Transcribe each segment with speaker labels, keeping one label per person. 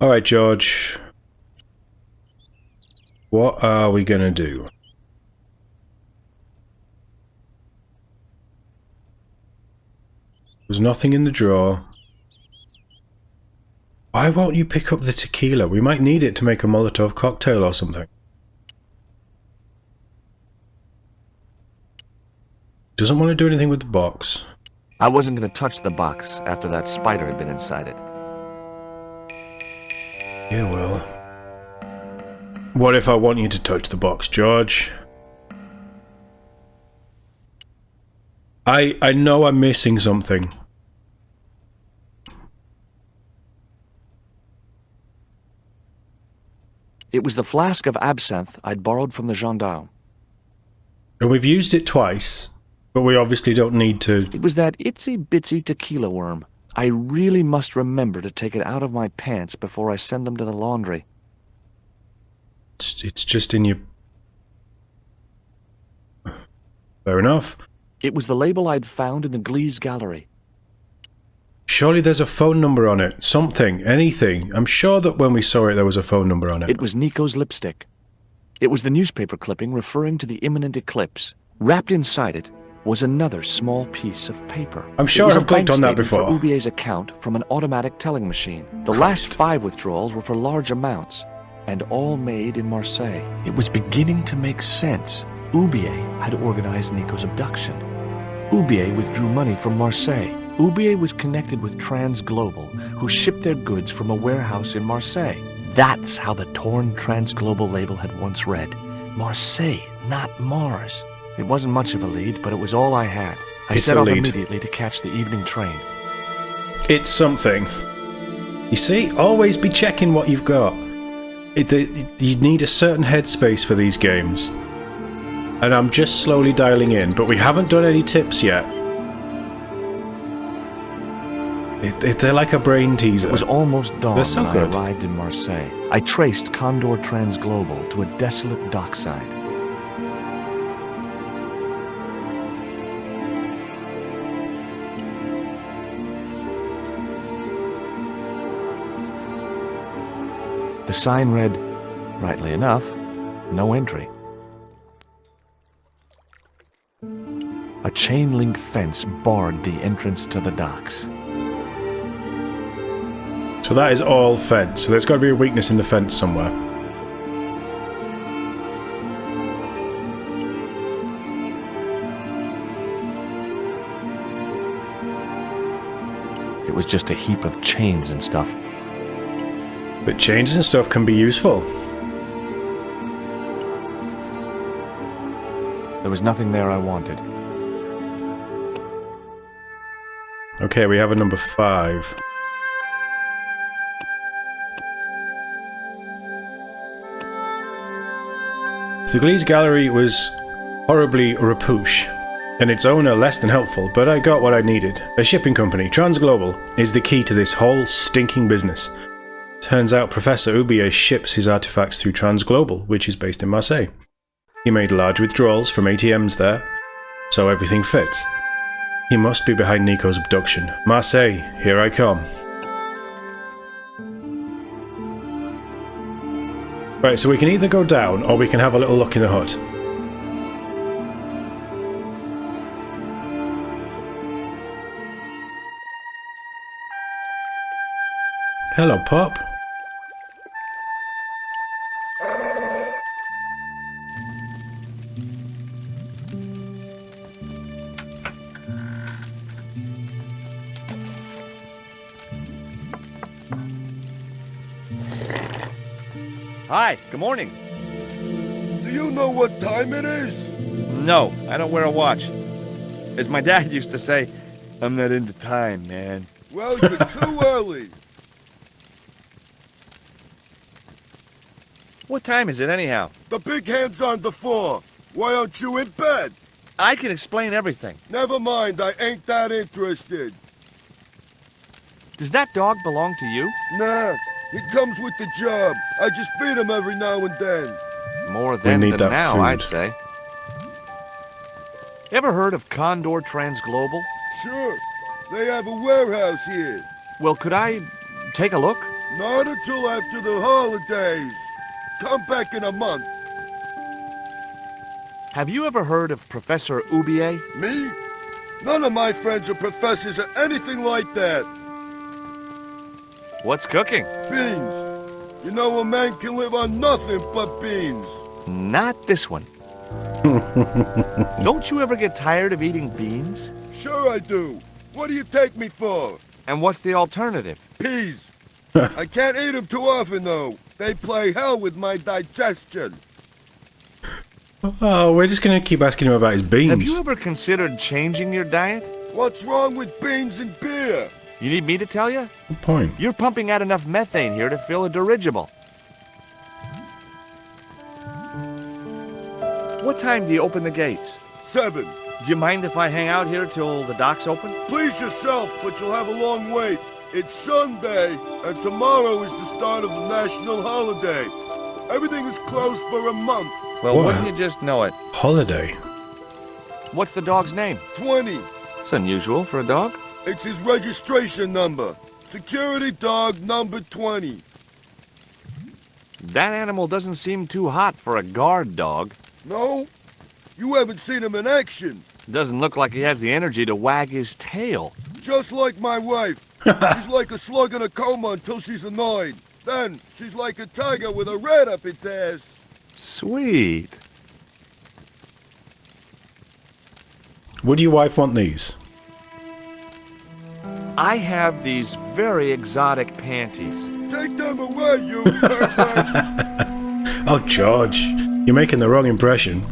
Speaker 1: Alright, George. What are we gonna do? There's nothing in the drawer. Why won't you pick up the tequila? We might need it to make a Molotov cocktail or something. Doesn't want to do anything with the box.
Speaker 2: I wasn't going to touch the box after that spider had been inside it.
Speaker 1: Yeah, well. What if I want you to touch the box, George? I know I'm missing something.
Speaker 2: It was the flask of absinthe I'd borrowed from the gendarme.
Speaker 1: And we've used it twice, but we obviously don't need to.
Speaker 2: It was that itsy-bitsy tequila worm. I really must remember to take it out of my pants before I send them to the laundry.
Speaker 1: It's just in your... Fair enough.
Speaker 2: It was the label I'd found in the Glee's gallery.
Speaker 1: Surely there's a phone number on it. Something. Anything. I'm sure that when we saw it there was a phone number on it.
Speaker 2: It was Nico's lipstick. It was the newspaper clipping referring to the imminent eclipse. Wrapped inside it was another small piece of paper.
Speaker 1: I'm sure I've clicked on that before.
Speaker 2: For Ubier's account from an automatic telling machine. The last 5 withdrawals were for large amounts, and all made in Marseille. It was beginning to make sense. Ubier had organized Nico's abduction. Ubier withdrew money from Marseille. Ubier was connected with Transglobal, who shipped their goods from a warehouse in Marseille. That's how the torn Transglobal label had once read. Marseille, not Mars. It wasn't much of a lead, but it was all I had. I set off immediately to catch the evening train.
Speaker 1: It's something. You see, always be checking what you've got. You need a certain headspace for these games. And I'm just slowly dialing in, but we haven't done any tips yet. They're like a brain teaser.
Speaker 2: It was almost dawn
Speaker 1: They're so
Speaker 2: when
Speaker 1: good.
Speaker 2: I arrived in Marseille. I traced Condor Transglobal to a desolate dockside. The sign read, rightly enough, no entry. A chain-link fence barred the entrance to the docks.
Speaker 1: So that is all fence. So there's got to be a weakness in the fence somewhere.
Speaker 2: It was just a heap of chains and stuff.
Speaker 1: But chains and stuff can be useful.
Speaker 2: There was nothing there I wanted.
Speaker 1: Okay, we have a number 5. The Glee's gallery was horribly rapouche, and its owner less than helpful, but I got what I needed. A shipping company, Transglobal, is the key to this whole stinking business. Turns out Professor Ubier ships his artifacts through Transglobal, which is based in Marseille. He made large withdrawals from ATMs there, so everything fits. He must be behind Nico's abduction. Marseille, here I come. Right, so we can either go down, or we can have a little look in the hut. Hello, Pop.
Speaker 2: Hi, good morning.
Speaker 3: Do you know what time it is?
Speaker 2: No, I don't wear a watch. As my dad used to say, I'm not into time, man.
Speaker 3: Well, you're too early.
Speaker 2: What time is it anyhow?
Speaker 3: The big hand's on the floor. Why aren't you in bed?
Speaker 2: I can explain everything.
Speaker 3: Never mind, I ain't that interested.
Speaker 2: Does that dog belong to you?
Speaker 3: Nah, he comes with the job. I just feed him every now and then.
Speaker 2: More then
Speaker 1: need
Speaker 2: than
Speaker 1: that
Speaker 2: now,
Speaker 1: food.
Speaker 2: I'd say. Ever heard of Condor Transglobal?
Speaker 3: Sure, they have a warehouse here.
Speaker 2: Well, could I take a look?
Speaker 3: Not until after the holidays. Come back in a month.
Speaker 2: Have you ever heard of Professor Oubier?
Speaker 3: Me? None of my friends are professors or anything like that.
Speaker 2: What's cooking?
Speaker 3: Beans. You know a man can live on nothing but beans.
Speaker 2: Not this one. Don't you ever get tired of eating beans?
Speaker 3: Sure I do. What do you take me for?
Speaker 2: And what's the alternative?
Speaker 3: Peas. I can't eat them too often, though. They play hell with my digestion.
Speaker 1: Oh, we're just going to keep asking him about his beans.
Speaker 2: Have you ever considered changing your diet?
Speaker 3: What's wrong with beans and beer?
Speaker 2: You need me to tell you?
Speaker 1: Good point.
Speaker 2: You're pumping out enough methane here to fill a dirigible. What time do you open the gates?
Speaker 3: 7.
Speaker 2: Do you mind if I hang out here till the docks open?
Speaker 3: Please yourself, but you'll have a long wait. It's Sunday, and tomorrow is the start of the national holiday. Everything is closed for a month.
Speaker 2: Well,
Speaker 1: What?
Speaker 2: wouldn't you just know it?
Speaker 1: Holiday.
Speaker 2: What's the dog's name?
Speaker 3: 20.
Speaker 2: It's unusual for a dog.
Speaker 3: It's his registration number. Security dog number 20.
Speaker 2: That animal doesn't seem too hot for a guard dog.
Speaker 3: No? You haven't seen him in action.
Speaker 2: Doesn't look like he has the energy to wag his tail.
Speaker 3: Just like my wife. She's like a slug in a coma until she's annoyed. Then, she's like a tiger with a rat up its ass.
Speaker 2: Sweet.
Speaker 1: Would your wife want these?
Speaker 2: I have these very exotic panties.
Speaker 3: Take them away, you pervert.
Speaker 1: Oh, George, you're making the wrong impression.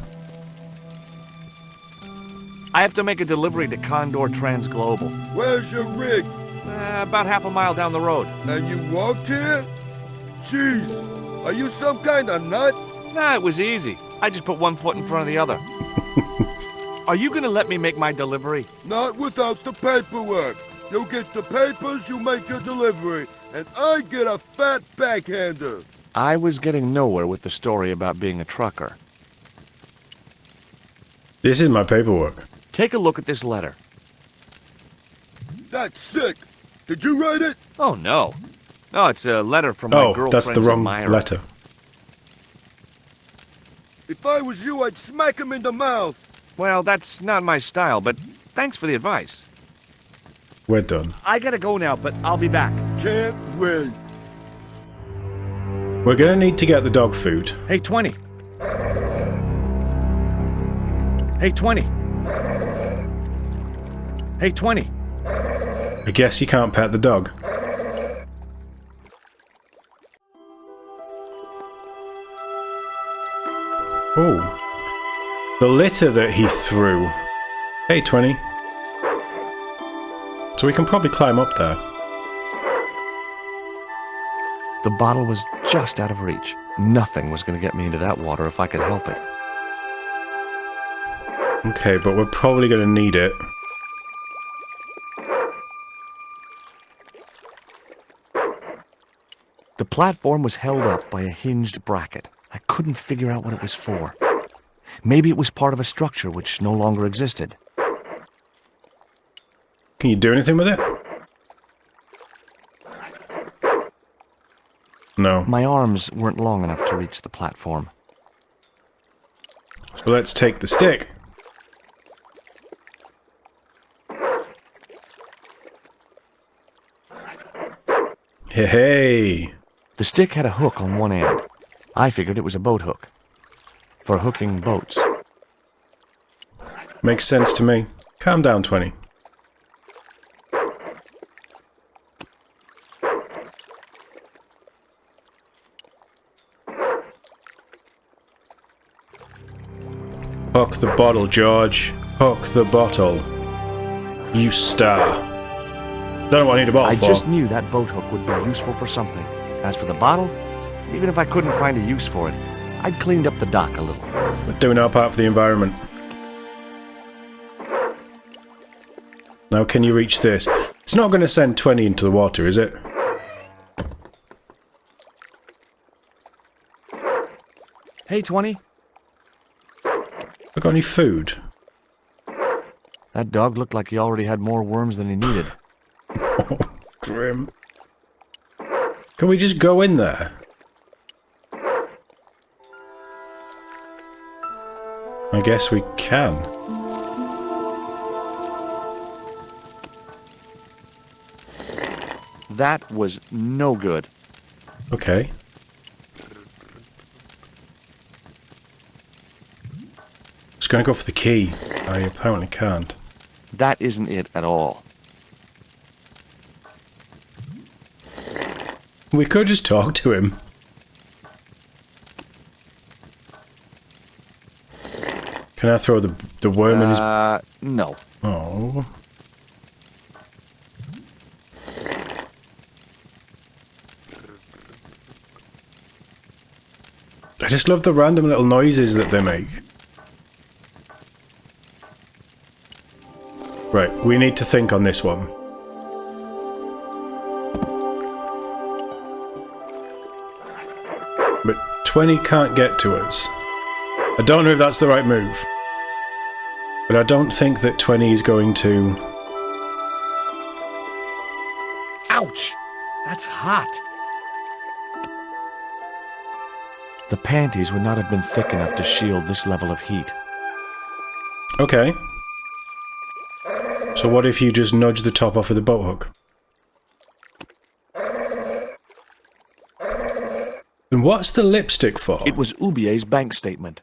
Speaker 2: I have to make a delivery to Condor Transglobal.
Speaker 3: Where's your rig?
Speaker 2: About half a mile down the road.
Speaker 3: And you walked here? Jeez, are you some kind of nut?
Speaker 2: Nah, it was easy. I just put one foot in front of the other. Are you gonna let me make my delivery?
Speaker 3: Not without the paperwork. You get the papers, you make your delivery, and I get a fat backhander.
Speaker 2: I was getting nowhere with the story about being a trucker.
Speaker 1: This is my paperwork.
Speaker 2: Take a look at this letter.
Speaker 3: That's sick. Did you write it?
Speaker 2: Oh, no. No, it's a letter from my
Speaker 1: Oh,
Speaker 2: girlfriend's
Speaker 1: that's the wrong
Speaker 2: admirer.
Speaker 1: letter.
Speaker 3: If I was you, I'd smack him in the mouth.
Speaker 2: Well, that's not my style, but thanks for the advice.
Speaker 1: We're done.
Speaker 2: I gotta go now, but I'll be back.
Speaker 3: Can't wait.
Speaker 1: We're going to need to get the dog food.
Speaker 2: Hey, 20. Hey, 20. Hey, 20.
Speaker 1: I guess you can't pet the dog. Oh. The litter that he threw. Hey, 20. So we can probably climb up there.
Speaker 2: The bottle was just out of reach. Nothing was going to get me into that water if I could help it.
Speaker 1: Okay, but we're probably going to need it.
Speaker 2: The platform was held up by a hinged bracket. I couldn't figure out what it was for. Maybe it was part of a structure which no longer existed.
Speaker 1: Can you do anything with it? No.
Speaker 2: My arms weren't long enough to reach the platform.
Speaker 1: So let's take the stick. Hey, hey.
Speaker 2: The stick had a hook on one end. I figured it was a boat hook. For hooking boats.
Speaker 1: Makes sense to me. Calm down, 20. Hook the bottle, George. Hook the bottle. You star. Don't know what I need a bottle
Speaker 2: I
Speaker 1: for.
Speaker 2: just knew that boat hook would be useful for something. As for the bottle, even if I couldn't find a use for it, I'd cleaned up the dock a little.
Speaker 1: We're doing our part for the environment. Now can you reach this? It's not going to send 20 into the water, is it?
Speaker 2: Hey, 20.
Speaker 1: I got any food?
Speaker 2: That dog looked like he already had more worms than he needed.
Speaker 1: Grim. Can we just go in there? I guess we can.
Speaker 2: That was no good.
Speaker 1: Okay. Just gonna go for the key. I apparently can't.
Speaker 2: That isn't it at all.
Speaker 1: We could just talk to him. Can I throw the worm in his...
Speaker 2: No.
Speaker 1: Oh. I just love the random little noises that they make. Right, we need to think on this one. But 20 can't get to us. I don't know if that's the right move. But I don't think that 20 is going to...
Speaker 2: Ouch! That's hot. The panties would not have been thick enough to shield this level of heat.
Speaker 1: Okay. So what if you just nudge the top off with a boat hook? And what's the lipstick for?
Speaker 2: It was Ubie's bank statement.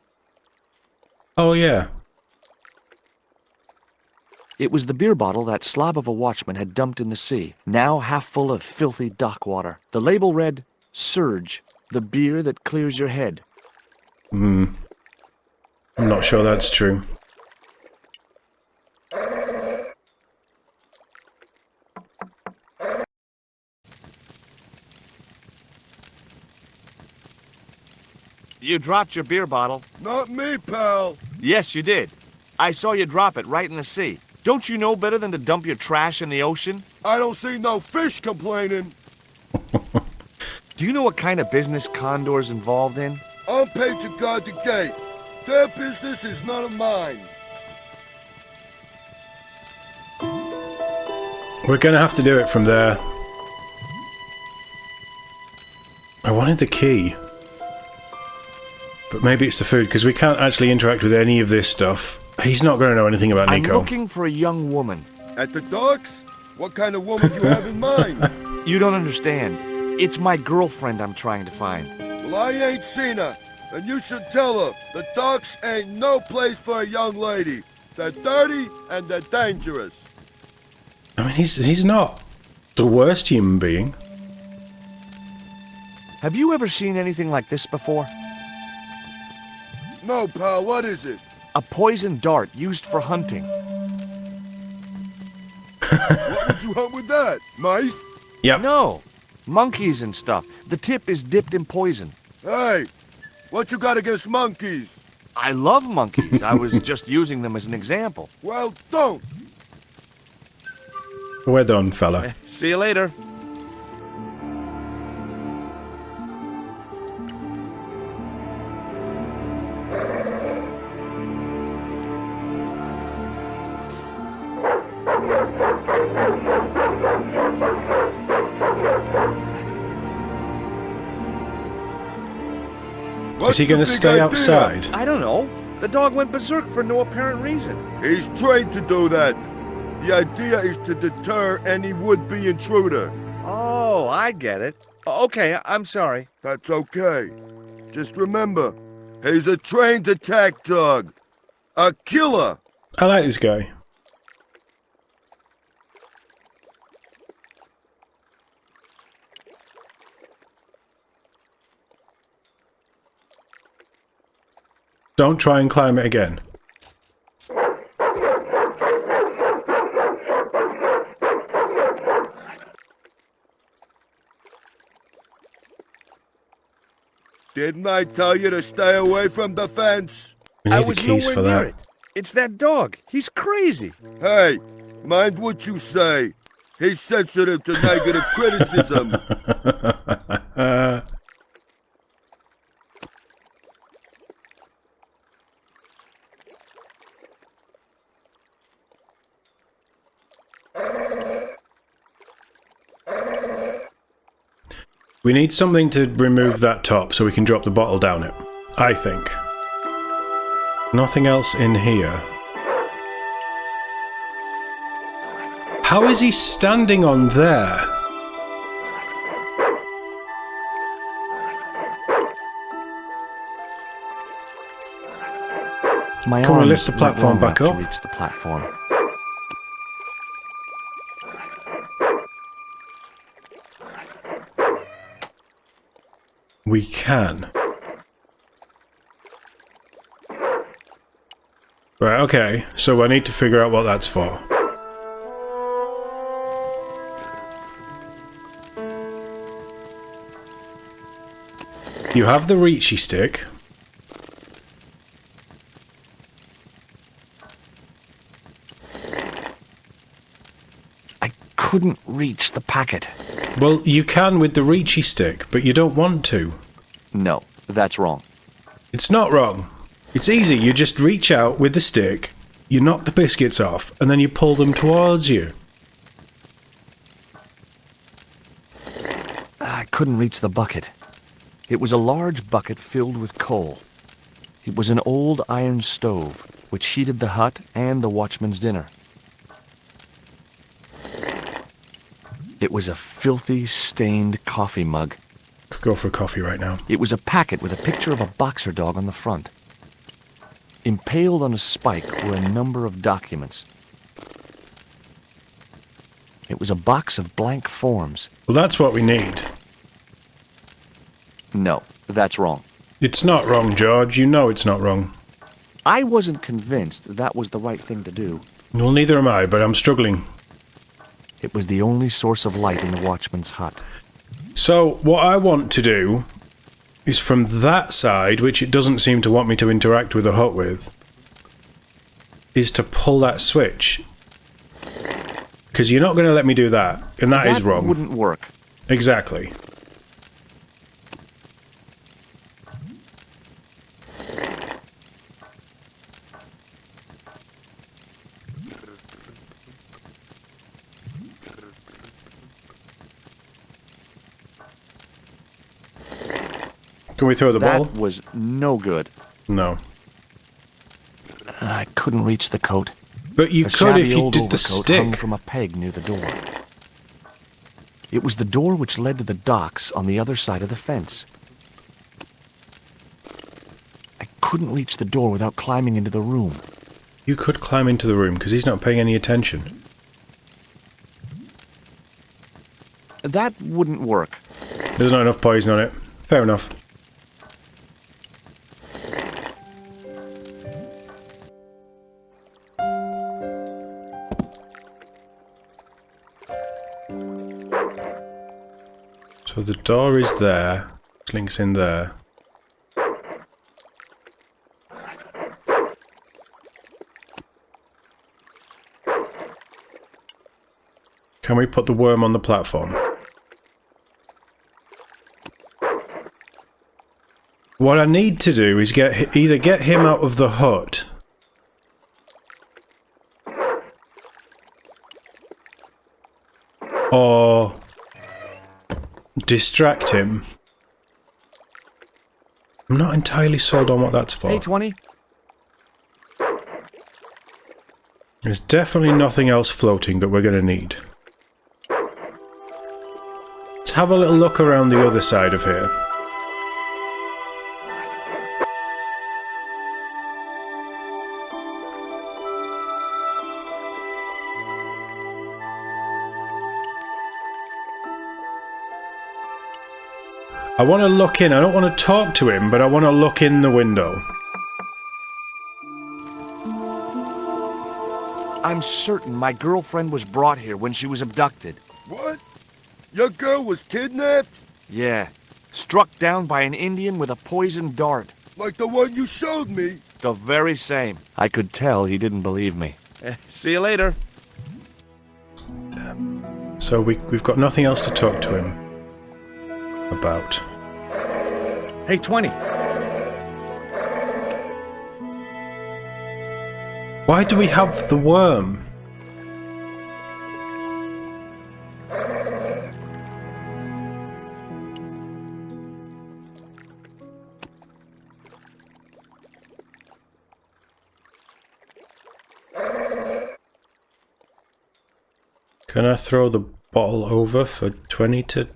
Speaker 1: Oh yeah.
Speaker 2: It was the beer bottle that slob of a watchman had dumped in the sea, now half full of filthy dock water. The label read, "Surge, the beer that clears your head."
Speaker 1: I'm not sure that's true.
Speaker 2: You dropped your beer bottle.
Speaker 3: Not me, pal.
Speaker 2: Yes, you did. I saw you drop it right in the sea. Don't you know better than to dump your trash in the ocean?
Speaker 3: I don't see no fish complaining.
Speaker 2: Do you know what kind of business Condor's involved in?
Speaker 3: I'm paid to guard the gate. Their business is none of mine.
Speaker 1: We're gonna have to do it from there. I wanted the key. But maybe it's the food, because we can't actually interact with any of this stuff. He's not gonna know anything about Nico.
Speaker 2: I'm looking for a young woman.
Speaker 3: At the docks? What kind of woman you have in mind?
Speaker 2: You don't understand. It's my girlfriend I'm trying to find.
Speaker 3: Well, I ain't seen her, and you should tell her the docks ain't no place for a young lady. They're dirty and they're dangerous.
Speaker 1: I mean, he's not the worst human being.
Speaker 2: Have you ever seen anything like this before?
Speaker 3: No, pal, what is it?
Speaker 2: A poison dart used for hunting.
Speaker 3: What would you hunt with that? Mice?
Speaker 1: Yep.
Speaker 2: No, monkeys and stuff. The tip is dipped in poison.
Speaker 3: Hey, what you got against monkeys?
Speaker 2: I love monkeys. I was just using them as an example.
Speaker 3: Well, don't.
Speaker 1: We're done, fella.
Speaker 2: See you later.
Speaker 1: Is he going to stay outside?
Speaker 2: I don't know. The dog went berserk for no apparent reason.
Speaker 3: He's trained to do that. The idea is to deter any would-be intruder.
Speaker 2: Oh, I get it. Okay, I'm sorry.
Speaker 3: That's okay. Just remember, he's a trained attack dog. A killer.
Speaker 1: I like this guy. Don't try and climb it again.
Speaker 3: Didn't I tell you to stay away from the fence?
Speaker 1: We
Speaker 2: I
Speaker 1: need the
Speaker 2: was
Speaker 1: keys
Speaker 2: nowhere
Speaker 1: for
Speaker 2: near
Speaker 1: that.
Speaker 2: it. It's that dog. He's crazy.
Speaker 3: Hey, mind what you say. He's sensitive to negative criticism.
Speaker 1: We need something to remove that top so we can drop the bottle down it. I think. Nothing else in here. How is he standing on there?
Speaker 2: My
Speaker 1: Can we
Speaker 2: arms
Speaker 1: lift the platform
Speaker 2: weren't
Speaker 1: back
Speaker 2: long
Speaker 1: up?
Speaker 2: enough to reach the platform.
Speaker 1: We can. Right, okay. So I need to figure out what that's for. You have the Reachy stick.
Speaker 2: I couldn't reach the packet.
Speaker 1: Well, you can with the Reachy stick, but you don't want to.
Speaker 2: No, that's wrong.
Speaker 1: It's not wrong. It's easy. You just reach out with the stick, you knock the biscuits off, and then you pull them towards you.
Speaker 2: I couldn't reach the bucket. It was a large bucket filled with coal. It was an old iron stove, which heated the hut and the watchman's dinner. It was a filthy, stained coffee mug.
Speaker 1: Could go for a coffee right now.
Speaker 2: It was a packet with a picture of a boxer dog on the front. Impaled on a spike were a number of documents. It was a box of blank forms.
Speaker 1: Well, that's what we need.
Speaker 2: No, that's wrong.
Speaker 1: It's not wrong, George. You know it's not wrong.
Speaker 2: I wasn't convinced that was the right thing to do.
Speaker 1: Well, neither am I, but I'm struggling.
Speaker 2: It was the only source of light in the watchman's hut.
Speaker 1: So, what I want to do is from that side, which it doesn't seem to want me to interact with the hut with, is to pull that switch. Because you're not going to let me do that, and that is wrong.
Speaker 2: That wouldn't work.
Speaker 1: Exactly. Can we throw the ball?
Speaker 2: That was no good.
Speaker 1: No.
Speaker 2: I couldn't reach the coat.
Speaker 1: But you
Speaker 2: A
Speaker 1: could
Speaker 2: shabby
Speaker 1: if you
Speaker 2: old
Speaker 1: did the
Speaker 2: overcoat hung
Speaker 1: stick.
Speaker 2: from a peg near the door. It was the door which led to the docks on the other side of the fence. I couldn't reach the door without climbing into the room.
Speaker 1: You could climb into the room because he's not paying any attention.
Speaker 2: That wouldn't work.
Speaker 1: There's not enough poison on it. Fair enough. So the door is there. Links in there. Can we put the worm on the platform? What I need to do is either get him out of the hut or distract him. I'm not entirely sold on what that's for.
Speaker 2: Hey, 20.
Speaker 1: There's definitely nothing else floating that we're going to need. Let's have a little look around the other side of here. I want to look in. I don't want to talk to him, but I want to look in the window.
Speaker 2: I'm certain my girlfriend was brought here when she was abducted.
Speaker 3: What? Your girl was kidnapped?
Speaker 2: Yeah, struck down by an Indian with a poisoned dart.
Speaker 3: Like the one you showed me?
Speaker 2: The very same. I could tell he didn't believe me. See you later.
Speaker 1: So we've got nothing else to talk to him about.
Speaker 2: Hey, 20.
Speaker 1: Why do we have the worm? Can I throw the bottle over for 20 to...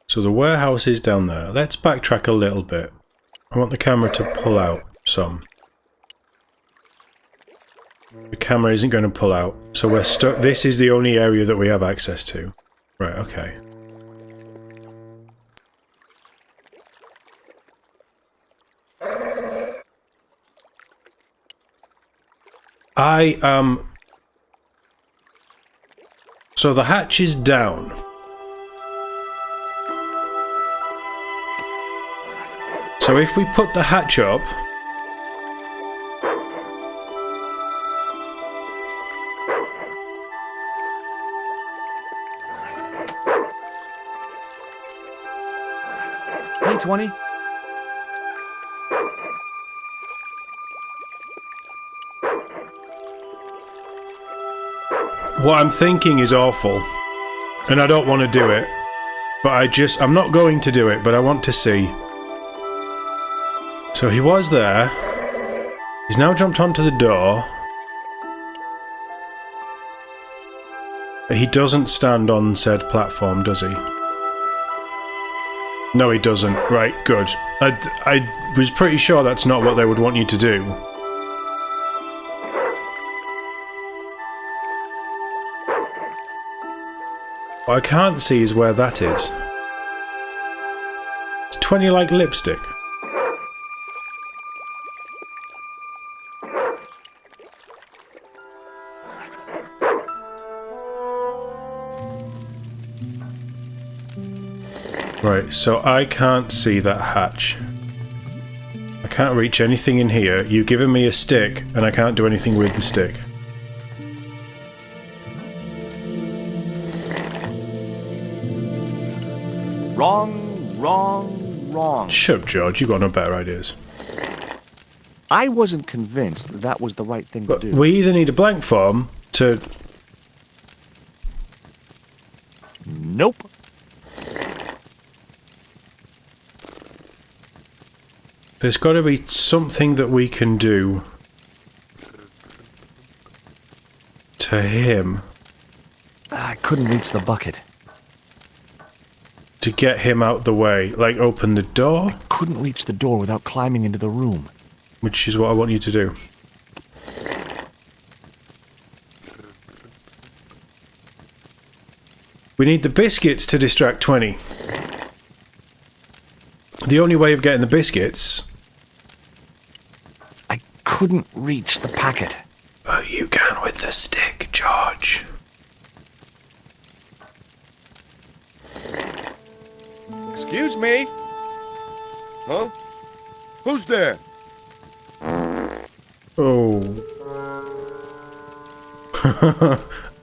Speaker 1: So the warehouse is down there. Let's backtrack a little bit. I want the camera to pull out some. The camera isn't going to pull out, so we're stuck. This is the only area that we have access to. Right, okay. So the hatch is down. So if we put the hatch up...
Speaker 2: Hey, 20.
Speaker 1: What I'm thinking is awful. And I don't want to do it. But I'm not going to do it, but I want to see. So he was there. He's now jumped onto the door. He doesn't stand on said platform, does he? No, he doesn't. Right, good. I was pretty sure that's not what they would want you to do. What I can't see is where that is. It's 20 like lipstick. Right, so I can't see that hatch. I can't reach anything in here. You've given me a stick, and I can't do anything with the stick.
Speaker 2: Wrong.
Speaker 1: Shut up, George. You've got no better ideas.
Speaker 2: I wasn't convinced that was the right thing to do.
Speaker 1: We either need a blank form to...
Speaker 2: Nope.
Speaker 1: There's got to be something that we can do to him.
Speaker 2: I couldn't reach the bucket.
Speaker 1: To get him out the way. Like, open the door?
Speaker 2: Couldn't reach the door without climbing into the room.
Speaker 1: Which is what I want you to do. We need the biscuits to distract 20. The only way of getting the biscuits...
Speaker 2: I couldn't reach the packet.
Speaker 1: But you can with the stick, George.
Speaker 3: Excuse me? Huh? Who's there?
Speaker 1: Oh.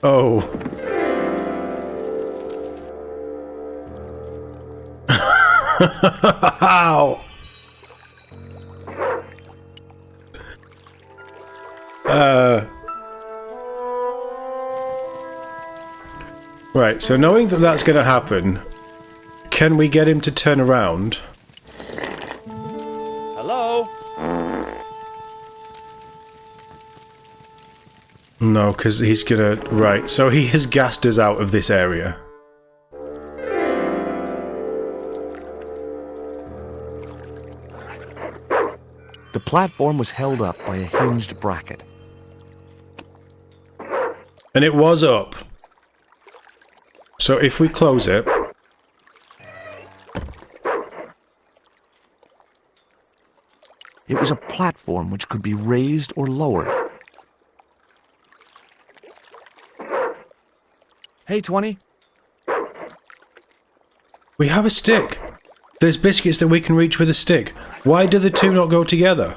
Speaker 1: Oh. Ow. Right, so knowing that that's going to happen, can we get him to turn around?
Speaker 3: Hello?
Speaker 1: No, because he's gonna... Right, so he has gassed us out of this area.
Speaker 2: The platform was held up by a hinged bracket.
Speaker 1: And it was up. So if we close it...
Speaker 2: It was a platform which could be raised or lowered. Hey, 20.
Speaker 1: We have a stick. There's biscuits that we can reach with a stick. Why do the two not go together?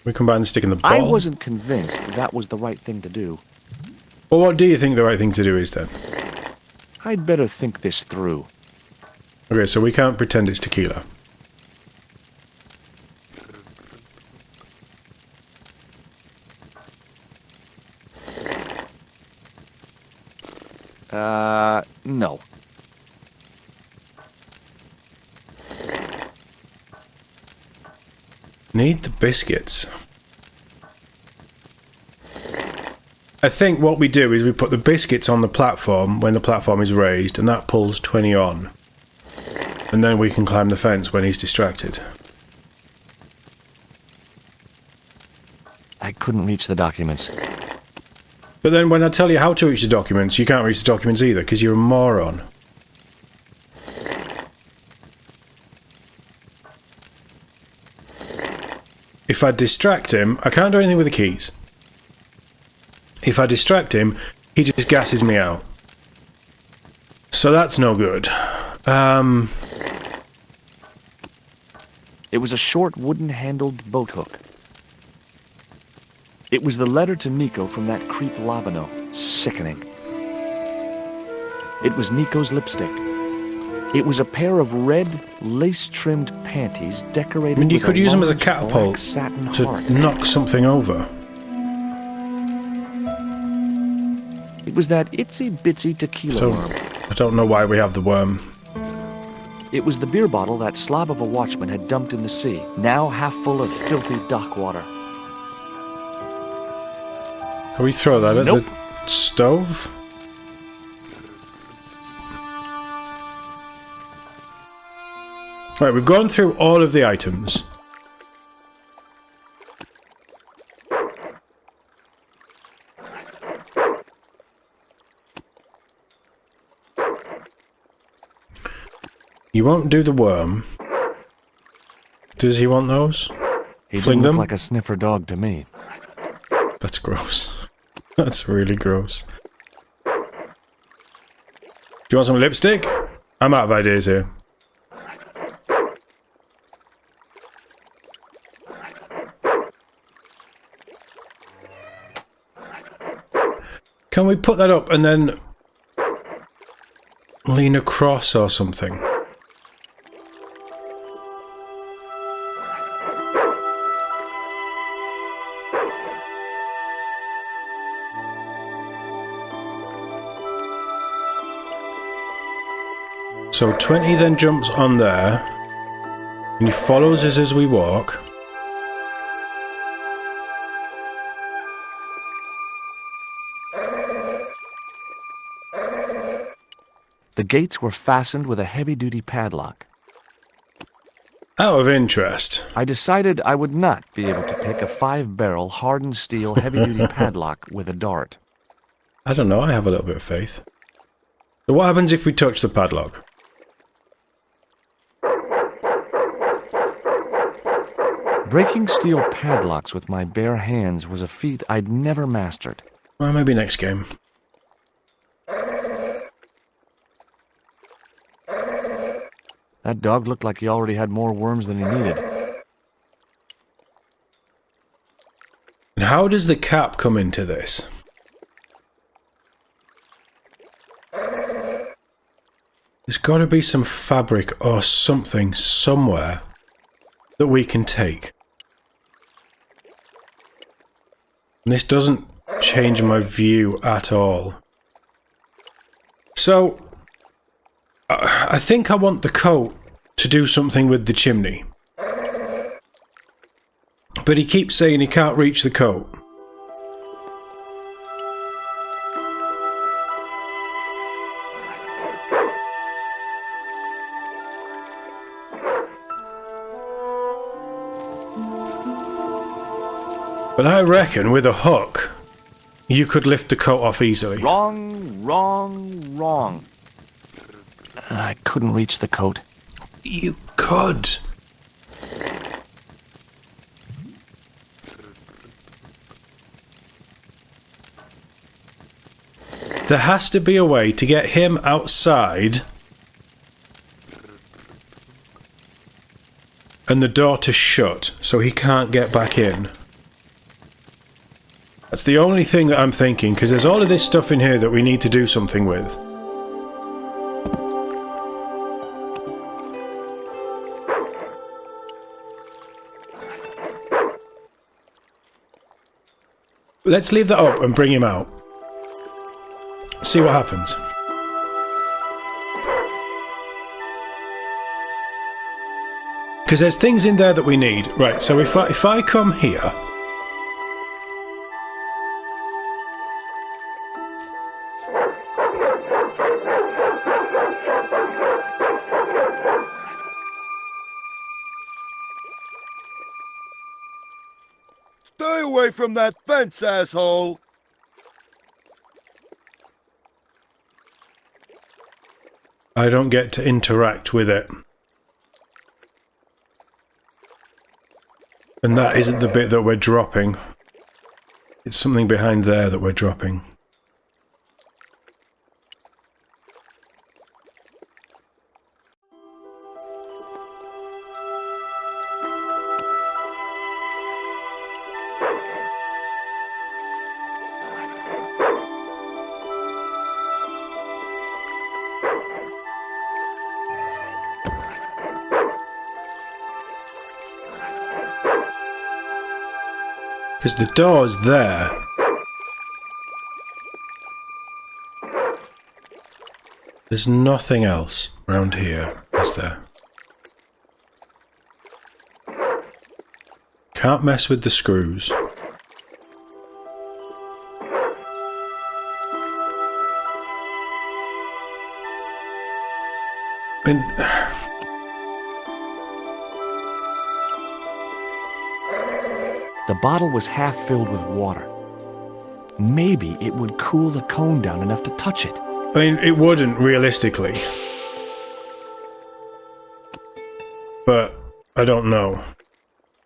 Speaker 1: We combine the stick and the ball.
Speaker 2: I wasn't convinced that was the right thing to do.
Speaker 1: Well, what do you think the right thing to do is then?
Speaker 2: I'd better think this through.
Speaker 1: Okay, so we can't pretend it's tequila.
Speaker 2: No.
Speaker 1: Need the biscuits. I think what we do is we put the biscuits on the platform when the platform is raised, and that pulls 20 on. And then we can climb the fence when he's distracted.
Speaker 2: I couldn't reach the documents.
Speaker 1: But then when I tell you how to reach the documents, you can't reach the documents either, because you're a moron. If I distract him, I can't do anything with the keys. If I distract him, he just gasses me out. So that's no good.
Speaker 2: It was a short wooden-handled boat hook. It was the letter to Nico from that creep Labano. Sickening. It was Nico's lipstick. It was a pair of red, lace-trimmed panties decorated
Speaker 1: I mean, you
Speaker 2: with
Speaker 1: could use them as a
Speaker 2: large
Speaker 1: catapult
Speaker 2: black satin
Speaker 1: to
Speaker 2: heart.
Speaker 1: knock something over.
Speaker 2: It was that itsy-bitsy tequila
Speaker 1: So,
Speaker 2: worm.
Speaker 1: I don't know why we have the worm.
Speaker 2: It was the beer bottle that slob of a watchman had dumped in the sea, now half full of filthy dock water.
Speaker 1: Can we throw that at
Speaker 2: Nope.
Speaker 1: the stove? Right, we've gone through all of the items. You won't do the worm. Does he want those?
Speaker 2: He
Speaker 1: Fling
Speaker 2: didn't
Speaker 1: them?
Speaker 2: look like a sniffer dog to me.
Speaker 1: That's gross. That's really gross. Do you want some lipstick? I'm out of ideas here. Can we put that up and then lean across or something? So 20 then jumps on there, and he follows us as we walk.
Speaker 2: The gates were fastened with a heavy-duty padlock.
Speaker 1: Out of interest,
Speaker 2: I decided I would not be able to pick a 5-barrel hardened steel heavy-duty padlock with a dart.
Speaker 1: I don't know, I have a little bit of faith. So what happens if we touch the padlock?
Speaker 2: Breaking steel padlocks with my bare hands was a feat I'd never mastered.
Speaker 1: Well, maybe next game.
Speaker 2: That dog looked like he already had more worms than he needed.
Speaker 1: And how does the cap come into this? There's got to be some fabric or something somewhere that we can take. And this doesn't change my view at all. So, I think I want the coat to do something with the chimney. But he keeps saying he can't reach the coat. But I reckon with a hook, you could lift the coat off easily.
Speaker 2: Wrong, wrong, wrong. I couldn't reach the coat.
Speaker 1: You could. There has to be a way to get him outside and the door to shut so he can't get back in. That's the only thing that I'm thinking, because there's all of this stuff in here that we need to do something with. Let's leave that up and bring him out. See what happens. Because there's things in there that we need. Right, so if I come here...
Speaker 3: Stay away from that fence, asshole!
Speaker 1: I don't get to interact with it. And that isn't the bit that we're dropping. It's something behind there that we're dropping. Because the door's there. There's nothing else around here, is there? Can't mess with the screws.
Speaker 2: The bottle was half filled with water. Maybe it would cool the cone down enough to touch it.
Speaker 1: I mean, it wouldn't, realistically. But, I don't know.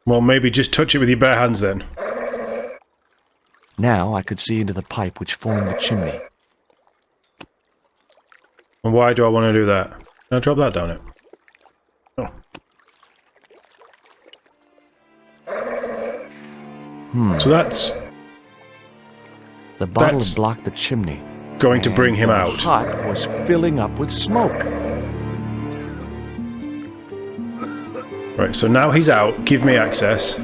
Speaker 1: Well, maybe just touch it with your bare hands then.
Speaker 2: Now I could see into the pipe which formed the chimney.
Speaker 1: And why do I want to do that? Can I drop that down it? Oh. So that's...
Speaker 2: The bottle
Speaker 1: That's
Speaker 2: blocked the chimney.
Speaker 1: going to bring him out.
Speaker 2: The hut was filling up with smoke.
Speaker 1: Right, so now he's out. Give me access.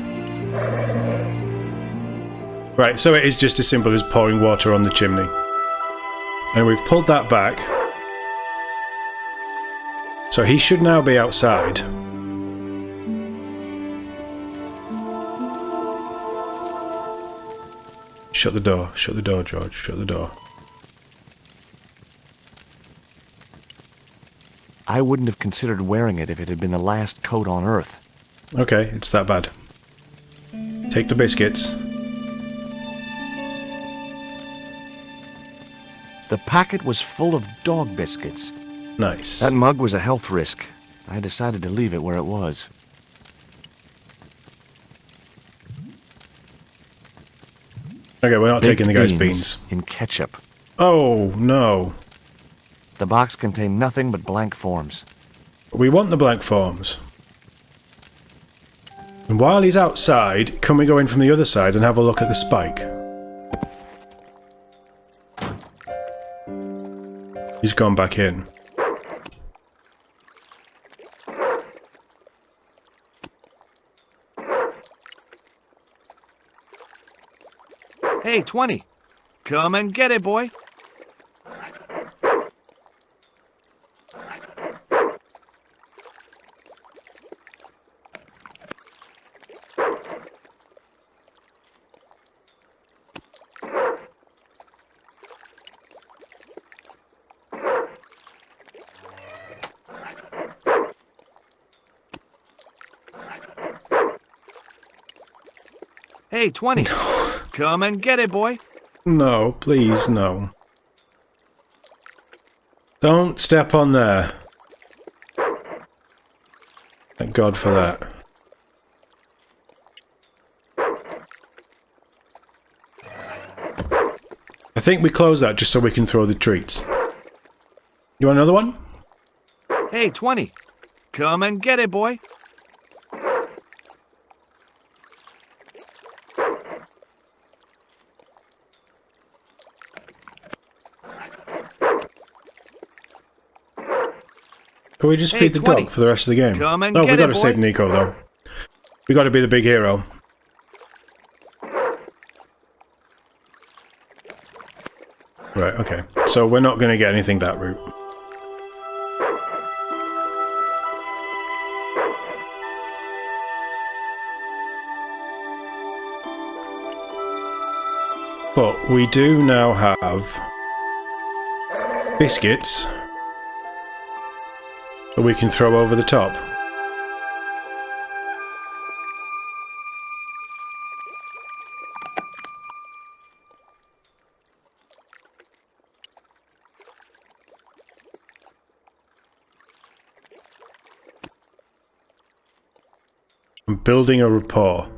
Speaker 1: Right, so it is just as simple as pouring water on the chimney. And we've pulled that back. So he should now be outside. Shut the door, George, shut the door.
Speaker 2: I wouldn't have considered wearing it if it had been the last coat on Earth.
Speaker 1: Okay, it's that bad. Take the biscuits.
Speaker 2: The packet was full of dog biscuits.
Speaker 1: Nice.
Speaker 2: That mug was a health risk. I decided to leave it where it was.
Speaker 1: Okay, we're not taking the guy's beans.
Speaker 2: In ketchup.
Speaker 1: Oh, no.
Speaker 2: The box contained nothing but blank forms.
Speaker 1: We want the blank forms. And while he's outside, can we go in from the other side and have a look at the spike? He's gone back in.
Speaker 2: Hey, 20. Come and get it, boy. Hey, 20. Come and get it, boy.
Speaker 1: No, please, no. Don't step on there. Thank God for that. I think we close that just so we can throw the treats. You want another one?
Speaker 2: Hey, 20. Come and get it, boy.
Speaker 1: Can we just
Speaker 2: Hey,
Speaker 1: feed the
Speaker 2: 20.
Speaker 1: dog for the rest of the game?
Speaker 2: Come and
Speaker 1: Oh,
Speaker 2: get
Speaker 1: we
Speaker 2: it,
Speaker 1: gotta
Speaker 2: boy.
Speaker 1: save Nico, though. We gotta be the big hero. Right, okay. So we're not gonna get anything that route. But we do now have biscuits that we can throw over the top. I'm building a rapport.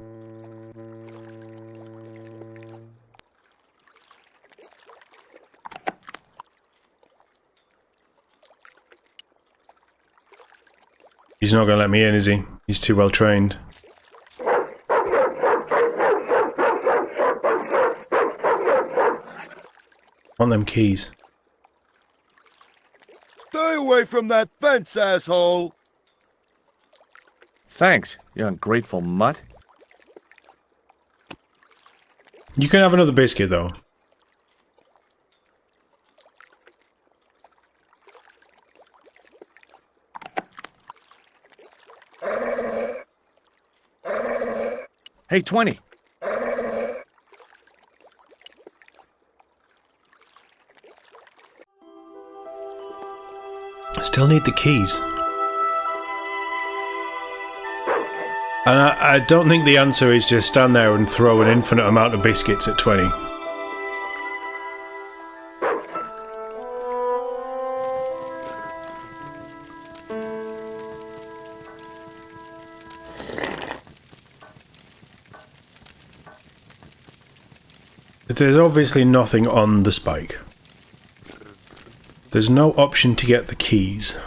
Speaker 1: He's not going to let me in, is he? He's too well trained. Want them keys.
Speaker 3: Stay away from that fence, asshole!
Speaker 2: Thanks, you ungrateful mutt.
Speaker 1: You can have another biscuit, though.
Speaker 2: Hey, 20.
Speaker 1: Still need the keys. And I don't think the answer is just stand there and throw an infinite amount of biscuits at 20. There's obviously nothing on the spike. There's no option to get the keys.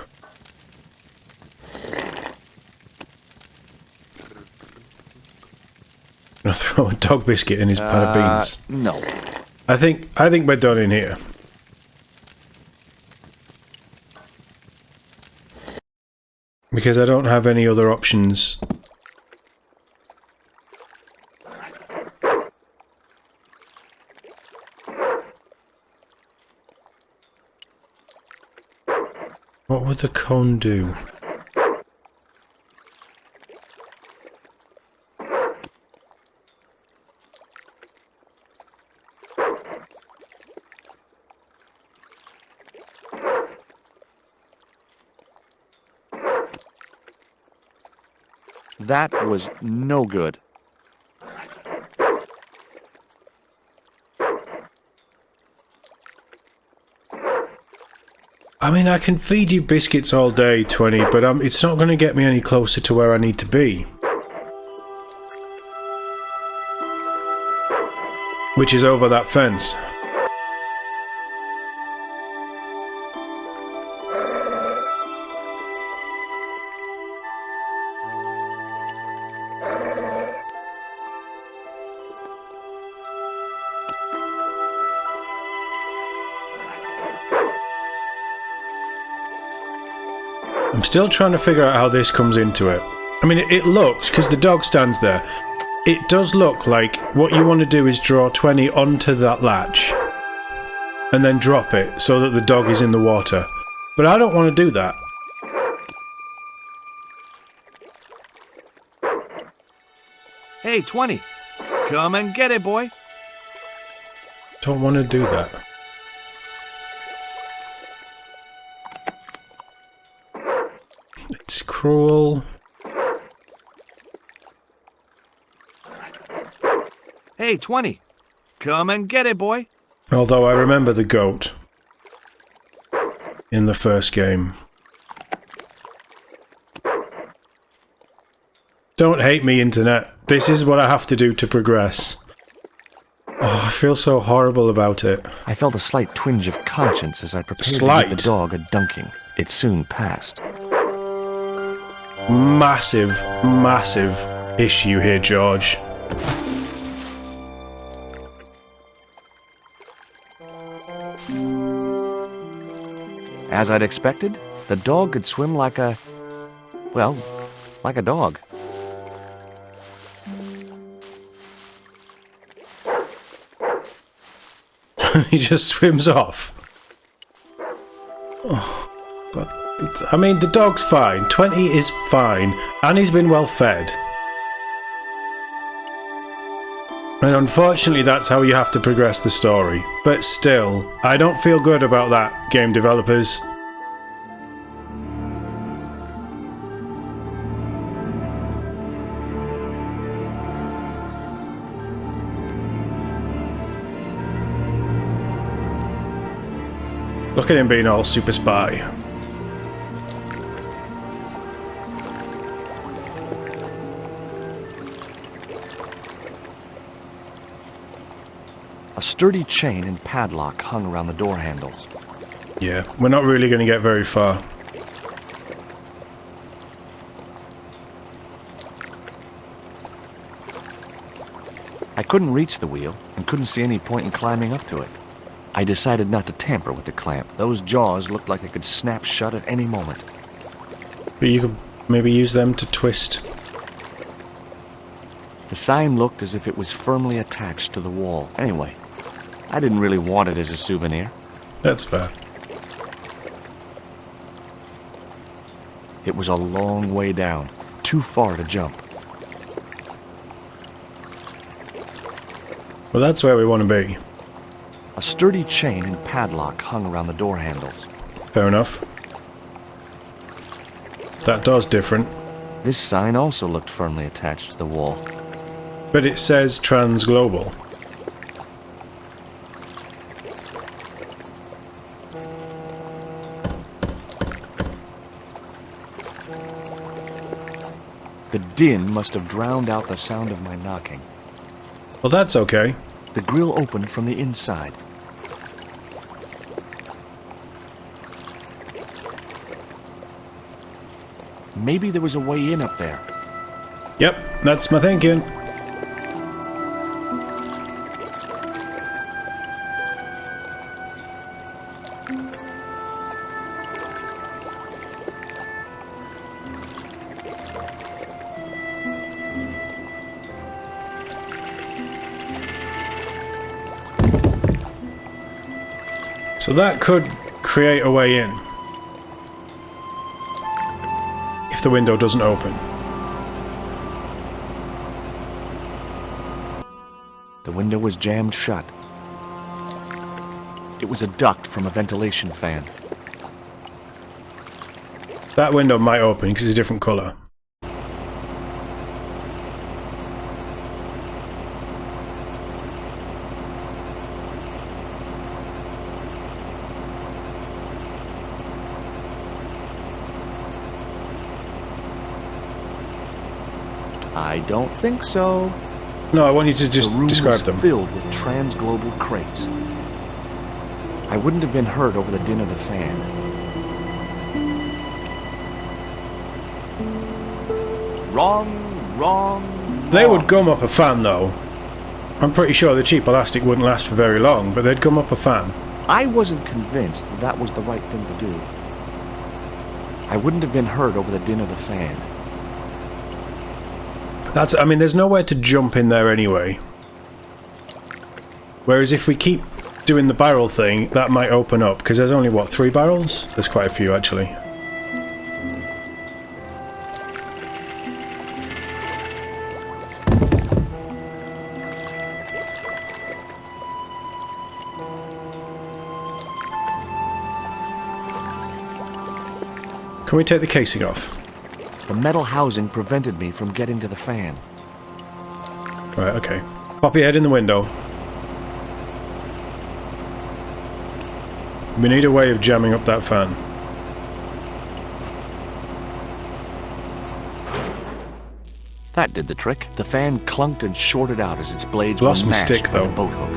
Speaker 1: I'm gonna throw a dog biscuit in his pan of beans.
Speaker 2: No.
Speaker 1: I think we're done in here. Because I don't have any other options. What would the cone do?
Speaker 2: That was no good.
Speaker 1: I mean, I can feed you biscuits all day, 20, but it's not going to get me any closer to where I need to be. Which is over that fence. I'm still trying to figure out how this comes into it. I mean, it looks, because the dog stands there, it does look like what you want to do is draw 20 onto that latch and then drop it so that the dog is in the water. But I don't want to do that.
Speaker 2: Hey, 20. Come and get it, boy.
Speaker 1: Don't want to do that. It's cruel.
Speaker 2: Hey, 20. Come and get it, boy.
Speaker 1: Although I remember the goat in the first game. Don't hate me, internet. This is what I have to do to progress. Oh, I feel so horrible about it.
Speaker 2: I felt a slight twinge of conscience as I prepared to
Speaker 1: Slight?
Speaker 2: give the dog a dunking. It soon passed.
Speaker 1: Massive, massive issue here, George.
Speaker 2: As I'd expected, The dog could swim like a... well, like a dog.
Speaker 1: He just swims off. Oh, I mean, the dog's fine. 20 is fine. And he's been well fed. And unfortunately, that's how you have to progress the story. But still, I don't feel good about that, game developers. Look at him being all super spy.
Speaker 2: A sturdy chain and padlock hung around the door handles.
Speaker 1: Yeah, we're not really going to get very far.
Speaker 2: I couldn't reach the wheel and couldn't see any point in climbing up to it. I decided not to tamper with the clamp. Those jaws looked like they could snap shut at any moment.
Speaker 1: But you could maybe use them to twist.
Speaker 2: The sign looked as if it was firmly attached to the wall. Anyway, I didn't really want it as a souvenir.
Speaker 1: That's fair.
Speaker 2: It was a long way down, too far to jump.
Speaker 1: Well, that's where we want to be.
Speaker 2: A sturdy chain and padlock hung around the door handles.
Speaker 1: Fair enough. That door's different.
Speaker 2: This sign also looked firmly attached to the wall.
Speaker 1: But it says Trans-Global.
Speaker 2: The din must have drowned out the sound of my knocking.
Speaker 1: Well, that's okay.
Speaker 2: The grill opened from the inside. Maybe there was a way in up there.
Speaker 1: Yep, that's my thinking. So that could create a way in. If the window doesn't open.
Speaker 2: The window was jammed shut. It was a duct from a ventilation fan.
Speaker 1: That window might open because it's a different colour.
Speaker 2: I don't think so.
Speaker 1: No, I want you to just
Speaker 2: the room
Speaker 1: describe
Speaker 2: was
Speaker 1: them.
Speaker 2: Filled with trans-global crates. I wouldn't have been hurt over the din of the fan. Wrong.
Speaker 1: They would gum up a fan, though. I'm pretty sure the cheap elastic wouldn't last for very long, but they'd gum up a fan.
Speaker 2: I wasn't convinced that was the right thing to do. I wouldn't have been hurt over the din of the fan.
Speaker 1: I mean, there's nowhere to jump in there anyway. Whereas if we keep doing the barrel thing, that might open up, because there's only, what, 3 barrels? There's quite a few, actually. Can we take the casing off?
Speaker 2: The metal housing prevented me from getting to the fan.
Speaker 1: Right, okay. Pop your head in the window. We need a way of jamming up that fan.
Speaker 2: That did the trick. The fan clunked and shorted out as its blades
Speaker 1: Lost
Speaker 2: were
Speaker 1: my
Speaker 2: mashed
Speaker 1: stick,
Speaker 2: by
Speaker 1: though.
Speaker 2: the boat hook.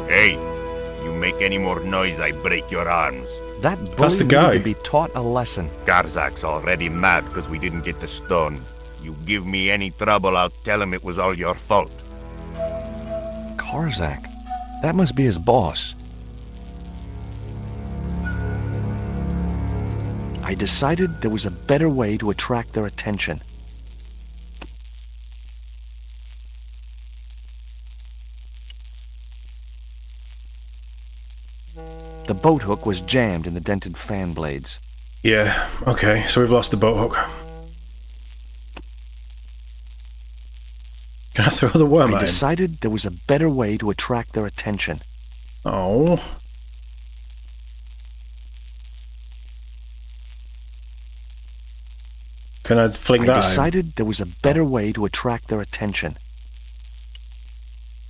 Speaker 4: Hey, you make any more noise, I break your arms.
Speaker 2: That bully
Speaker 1: That's the
Speaker 2: needed
Speaker 1: guy.
Speaker 2: to be taught a lesson.
Speaker 4: Garzak's already mad because we didn't get the stone. You give me any trouble, I'll tell him it was all your fault.
Speaker 2: Karzak. That must be his boss. I decided there was a better way to attract their attention. The boat hook was jammed in the dented fan blades.
Speaker 1: Yeah, okay, so we've lost the boat hook. Can I throw the worm
Speaker 2: I
Speaker 1: at him?
Speaker 2: decided there was a better way to attract their attention.
Speaker 1: Oh. Can I fling that
Speaker 2: I
Speaker 1: at him?
Speaker 2: decided there was a better way to attract their attention.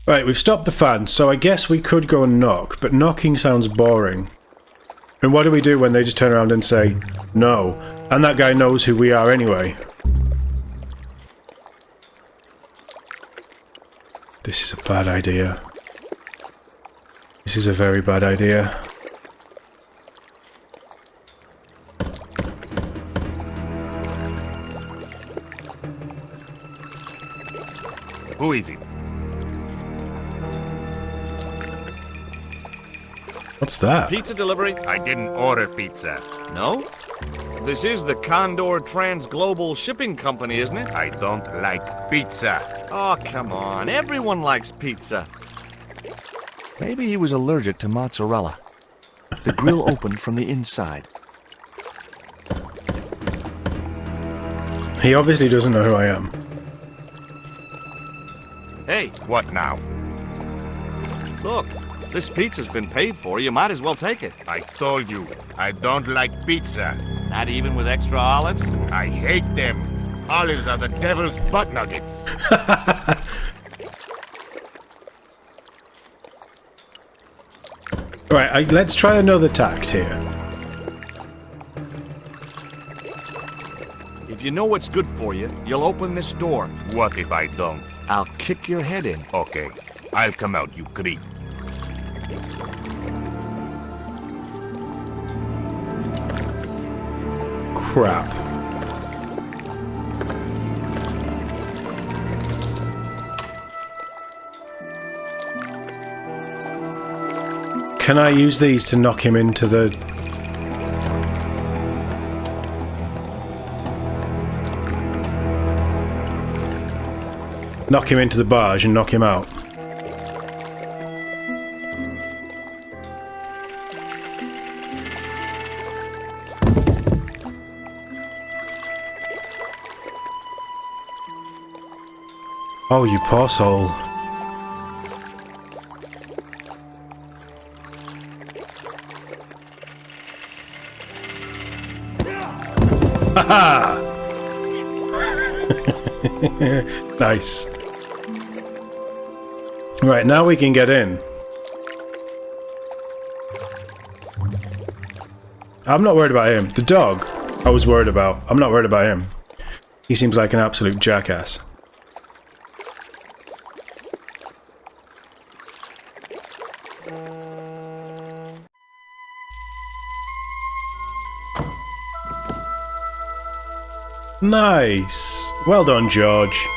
Speaker 1: Right, we've stopped the fan, so I guess we could go and knock, but knocking sounds boring. And what do we do when they just turn around and say, no? And that guy knows who we are anyway. This is a bad idea. This is a very bad idea.
Speaker 4: Who is it?
Speaker 1: What's that?
Speaker 5: Pizza delivery?
Speaker 4: I didn't order pizza.
Speaker 5: No? This is the Condor Trans-Global Shipping Company, isn't it?
Speaker 4: I don't like pizza.
Speaker 5: Oh, come on. Everyone likes pizza.
Speaker 2: Maybe he was allergic to mozzarella. The grill opened from the inside.
Speaker 1: He obviously doesn't know who I am.
Speaker 5: Hey,
Speaker 4: What now?
Speaker 5: look. This pizza's been paid for. You might as well take it.
Speaker 4: I told you, I don't like pizza.
Speaker 5: Not even with extra olives?
Speaker 4: I hate them. Olives are the devil's butt nuggets.
Speaker 1: Right, let's try another tact here.
Speaker 5: If you know what's good for you, you'll open this door.
Speaker 4: What if I don't?
Speaker 5: I'll kick your head in.
Speaker 4: Okay, I'll come out, you creep.
Speaker 1: Crap. Can I use these to knock him into the... knock him into the barge and knock him out? Oh, you poor soul. Haha! Nice. Right, now we can get in. I'm not worried about him. The dog, I was worried about. I'm not worried about him. He seems like an absolute jackass. Nice. Well done, George.